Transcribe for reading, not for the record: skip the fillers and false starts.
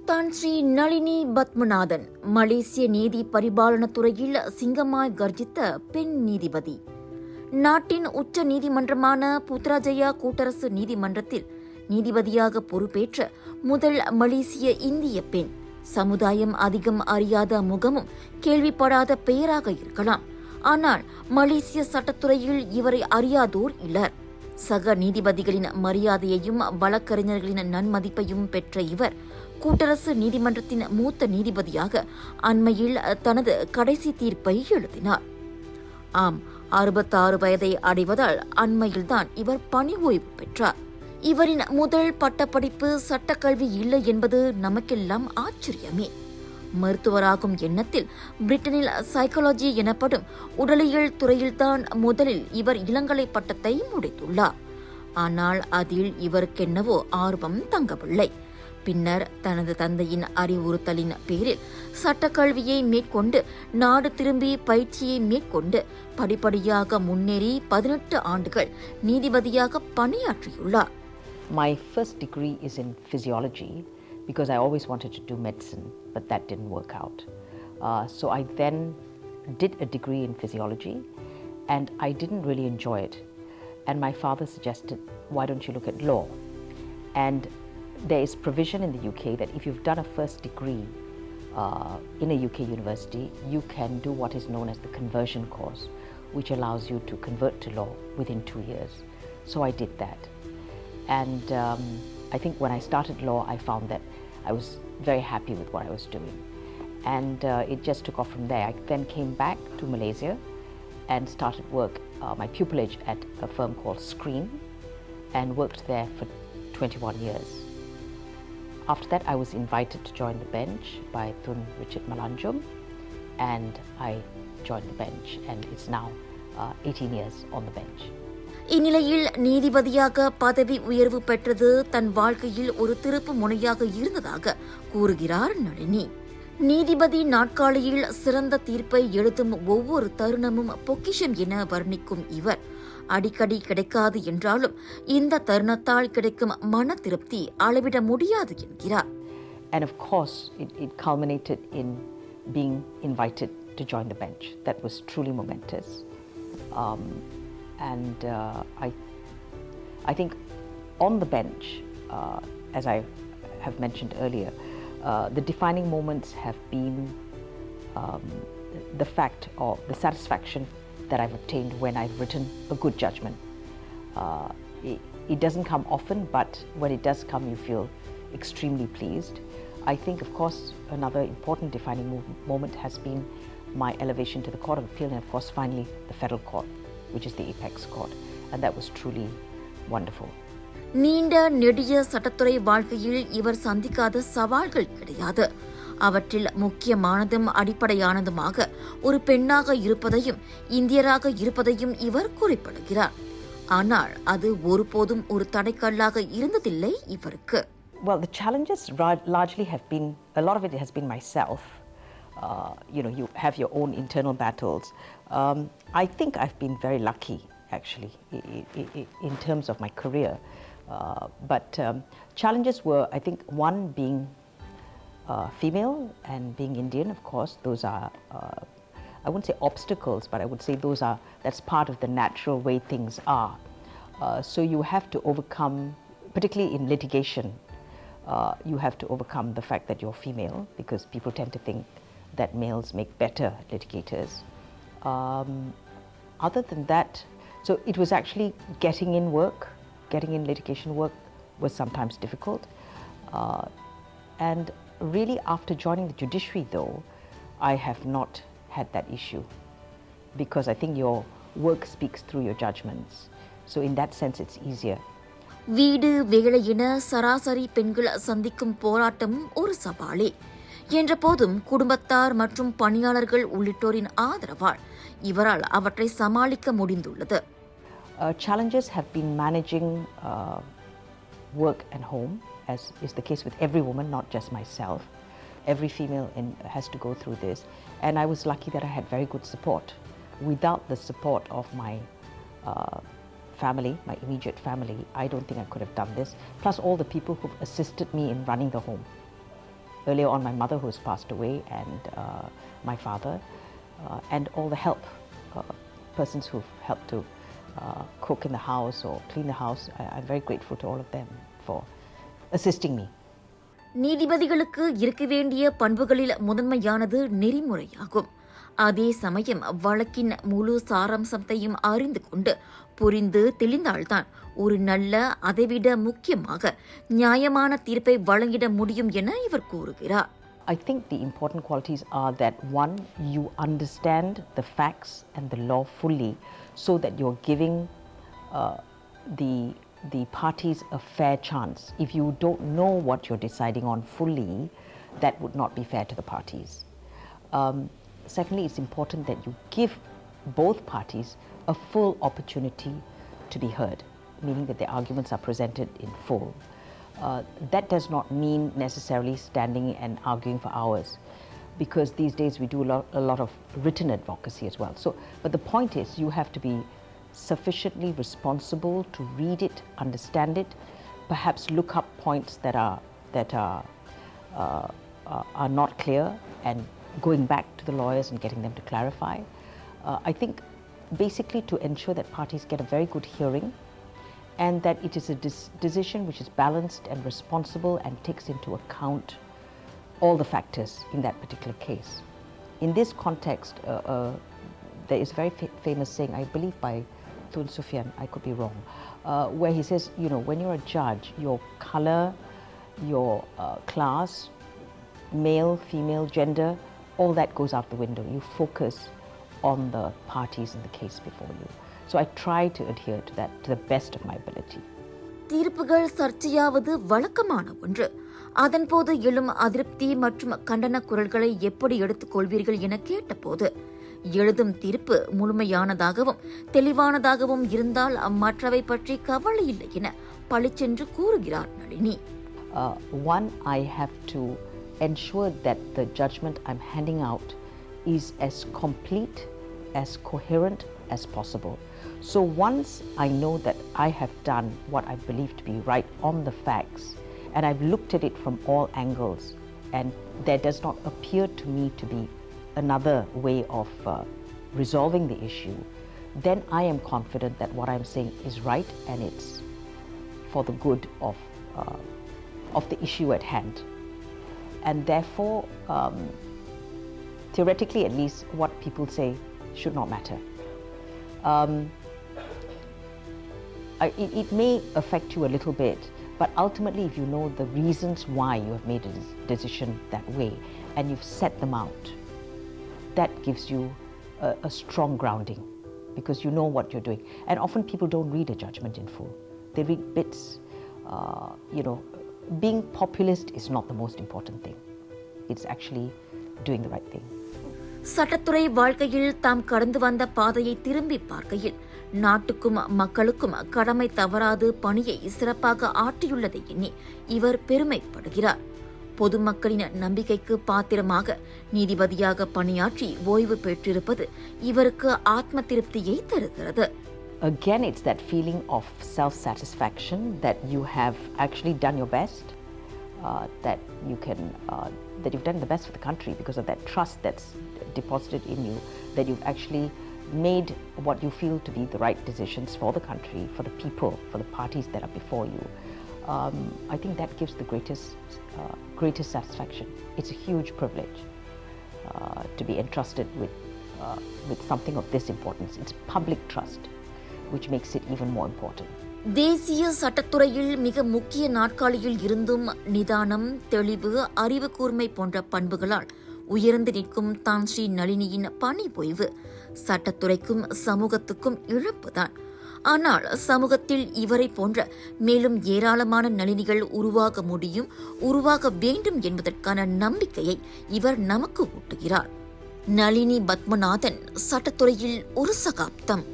தான் ஸ்ரீ நளினி பத்மநாதன் மலேசிய நீதி பரிபாலன துறையில் சிங்கமாய் கர்ஜித்த பெண் நீதிபதி. நாட்டின் உச்ச நீதிமன்றமான புத்ராஜயா கூட்டரசு நீதிமன்றத்தில் நீதிபதியாக பொறுப்பேற்ற முதல் மலேசிய இந்திய பெண். சமுதாயம் அதிகம் அறியாத முகமும் கேள்விப்படாத பெயராக இருக்கலாம். ஆனால் மலேசிய சட்டத்துறையில் இவரை அறியாதோர் இல்லர். சக நீதிபதிகளின் மரியாதையையும் வழக்கறிஞர்களின் நன்மதிப்பையும் பெற்ற இவர் கூட்டரசு நீதிமன்றத்தின் மூத்த நீதிபதியாக அண்மையில் தனது கடைசி தீர்ப்பை எழுதினார். ஆம், 66 வயதை அடைவதால் அண்மையில்தான் இவர் பணி ஓய்வு பெற்றார். இவரின் முதல் பட்டப்படிப்பு சட்டக்கல்வி இல்லை என்பது நமக்கெல்லாம் ஆச்சரியமே. மருத்துவராகும் எண்ணத்தில் பிரிட்டனில் சைக்காலஜி எனப்படும் உடலியல் துறையில்தான் முதலில் இவர் இளங்கலை பட்டத்தை முடித்துள்ளார். ஆனால் அதில் இவருக்கென்னவோ ஆர்வம் தங்கவில்லை. பின்னர் தனது தந்தையின் அறிவுறுத்தலின் பேரில் சட்டக்கல்வியை மேற்கொண்டு நாடு திரும்பி பயிற்சியை மேற்கொண்டு படிப்படியாக முன்னேறி 18 ஆண்டுகள் நீதிபதியாக பணியாற்றியுள்ளார். My first degree is in physiology because I always wanted to do medicine, but that didn't work out. So I then did a degree in physiology and I didn't really enjoy it. And my father suggested, why don't you look at law? And there is provision in the UK that if you've done a first degree in a UK university, you can do what is known as the conversion course, which allows you to convert to law within 2 years. So I did that. And I think when I started law, I found that I was very happy with what I was doing. And it just took off from there. I then came back to Malaysia and started work, my pupillage at a firm called Screen, and worked there for 21 years. After that, I was invited to join the bench by Tun Richard Malanjum, and I joined the bench, and it's now 18 years on the bench. இந்நிலையில் நீதிபதியாக பதவி உயர்வு பெற்றது தன் வாழ்க்கையில் ஒரு திருப்பு முனையாக இருந்ததாக கூறுகிறார் நளினி. நீதிபதி நாட்காலியில் சிறந்த தீர்ப்பை எழுதும் ஒவ்வொரு தருணமும் பொக்கிஷம் என வர்ணிக்கும் இவர் அடிக்கடி கிடைக்காது என்றாலும் இந்த தருணத்தால் கிடைக்கும் மன திருப்தி அளவிட முடியாது என்கிறார். And of course, it culminated in being invited to join the bench. That was truly momentous. And I think on the bench, as I have mentioned earlier, the defining moments have been the fact or the satisfaction that I've obtained when I've written a good judgment. It doesn't come often, but when it does come, you feel extremely pleased. I think, of course, another important defining moment has been my elevation to the Court of Appeal and, of course, finally the Federal Court, which is the apex court, and that was truly wonderful. நீண்ட நெடிய சட்டத்துறை வாழ்க்கையில் இவர் சந்திக்காத சவால்கள் கிடையாது. அவற்றில் முக்கியமானதும் அடிப்படையானதுமாக ஒரு பெண்ணாக இருப்பதையும் இந்தியராக இருப்பதையும் இவர் குறிப்பிடுகிறார். ஆனால் அது ஒருபோதும் ஒரு தடைக்கல்லாக இருந்ததில்லை இவருக்கு. Well, the challenges largely have been, a lot of it has been myself. You have your own internal battles. I think I've been very lucky, actually, in terms of my career. But challenges were, I think, one being female and being Indian, of course. Those are, I wouldn't say obstacles, but I would say that's part of the natural way things are. So you have to overcome, particularly in litigation, you have to overcome the fact that you're female, because people tend to think that males make better litigators. Other than that, so it was actually getting in litigation work was sometimes difficult. And really after joining the judiciary though, I have not had that issue, because I think your work speaks through your judgments. So in that sense it's easier. வீடு வேலை என சராசரி பெண்கள் சந்திக்கும் போராட்டம் ஒரு சவாலே என்ற போதும் குடும்பத்தார் மற்றும் பணியாளர்கள் உள்ளிட்டோரின் ஆதரவால் இவரால் அவற்றை சமாளிக்க முடிந்துள்ளது. Challenges have been managing work and home, as is the case with every woman, not just myself. Every female has to go through this, and I was lucky that I had very good support. Without the support of my family, my immediate family, I don't think I could have done this, plus all the people who've assisted me in running the home. earlier on my mother who has passed away, and my father, and all the help, persons who've helped to cook in the house or clean the house. I'm very grateful to all of them for assisting me. நீதிபதிகளுக்கு இருக்க வேண்டிய பண்புகளில் முதன்மையானது நெறிமுறையாகும். அதே சமயம் வழக்கின் முழு சாராம்சத்தையும் அறிந்து கொண்டு புரிந்து தெளிந்தால்தான் ஒரு நல்ல, அதைவிட முக்கியமாக நியாயமான தீர்ப்பை வழங்கிட முடியும் என இவர் கூறுகிறார். I think the important qualities are that one, you understand the facts and the law fully, so that you're giving the parties a fair chance. If you don't know what you're deciding on fully, that would not be fair to the parties. Secondly, it's important that you give both parties a full opportunity to be heard, meaning that their arguments are presented in full. That does not mean necessarily standing and arguing for hours, because these days we do a lot of written advocacy as well. So, but the point is, you have to be sufficiently responsible to read it, understand it, perhaps look up points that are not clear, and going back to the lawyers and getting them to clarify. I think basically to ensure that parties get a very good hearing, and that it is a decision which is balanced and responsible and takes into account all the factors in that particular case. In this context, there is a very famous saying, I believe by Tun Sufyan, I could be wrong, where he says, you know, when you're a judge, your color, your class, male, female, gender, all that goes out the window. You focus on the parties in the case before you. So I try to adhere to that to the best of my ability. தீர்ப்புகள் சர்ச்சையாவது வழக்கமான ஒன்று. அதன்போது எழும் அதிருப்தி மற்றும் கண்டன குரல்களை எப்படி எடுத்துக்கொள்வீர்கள் என கேட்டபோது, எழுதும் தீர்ப்பு முழுமையானதாகவும் தெளிவானதாகவும் இருந்தால் மற்றவை பற்றி கவலை இல்லை என பளிச்சென்று கூறுகிறார் Nalini. One, I have to ensure that the judgment I'm handing out is as complete, as coherent as possible. So once I know that I have done what I believe to be right on the facts, and I've looked at it from all angles, and there does not appear to me to be another way of resolving the issue, then I am confident that what I'm saying is right and it's for the good of the issue at hand. And therefore, theoretically at least, what people say should not matter. It may affect you a little bit, but ultimately if you know the reasons why you have made a decision that way and you've set them out, that gives you a strong grounding, because you know what you're doing. And often people don't read a judgment in full. They read bits. You know, being populist is not the most important thing. It's actually doing the right thing. சட்டத்துறை வாழ்க்கையில் தாம் கடந்து வந்த பாதையை திரும்பி பார்க்கையில் நாட்டுக்கும் மக்களுக்கும் கடமை தவறாது பணியை சிறப்பாக ஆற்றியுள்ளதை எண்ணி இவர் பெருமைப்படுகிறார். பொதுமக்களின் நம்பிக்கைக்கு பாத்திரமாக நீதிபதியாக பணியாற்றி ஓய்வு பெற்றிருப்பது இவருக்கு ஆத்ம திருப்தியை தருகிறது. Again, it's that feeling of self-satisfaction that you have actually done your best, that you've done the best for the country because of that trust that's deposited in you, that you've actually made what you feel to be the right decisions for the country, for the people, for the parties that are before you. I think that gives the greatest satisfaction. It's a huge privilege to be entrusted with something of this importance. It's public trust, which makes it even more important. தேசிய சட்டத்துறையில் மிக முக்கிய நாட்காலியில் இருந்தும் நிதானம், தெளிவு, அறிவு கூர்மை போன்ற பண்புகளால் உயர்ந்து நிற்கும் தான் ஸ்ரீ நளினியின் பணி ஓய்வு சட்டத்துறைக்கும் சமூகத்துக்கும் இழப்புதான். ஆனால் சமூகத்தில் இவரை போன்ற மேலும் ஏராளமான நளினிகள் உருவாக முடியும், உருவாக வேண்டும் என்பதற்கான நம்பிக்கையை இவர் நமக்கு ஊட்டுகிறார். நளினி பத்மநாதன், சட்டத்துறையில் ஒரு சகாப்தம்.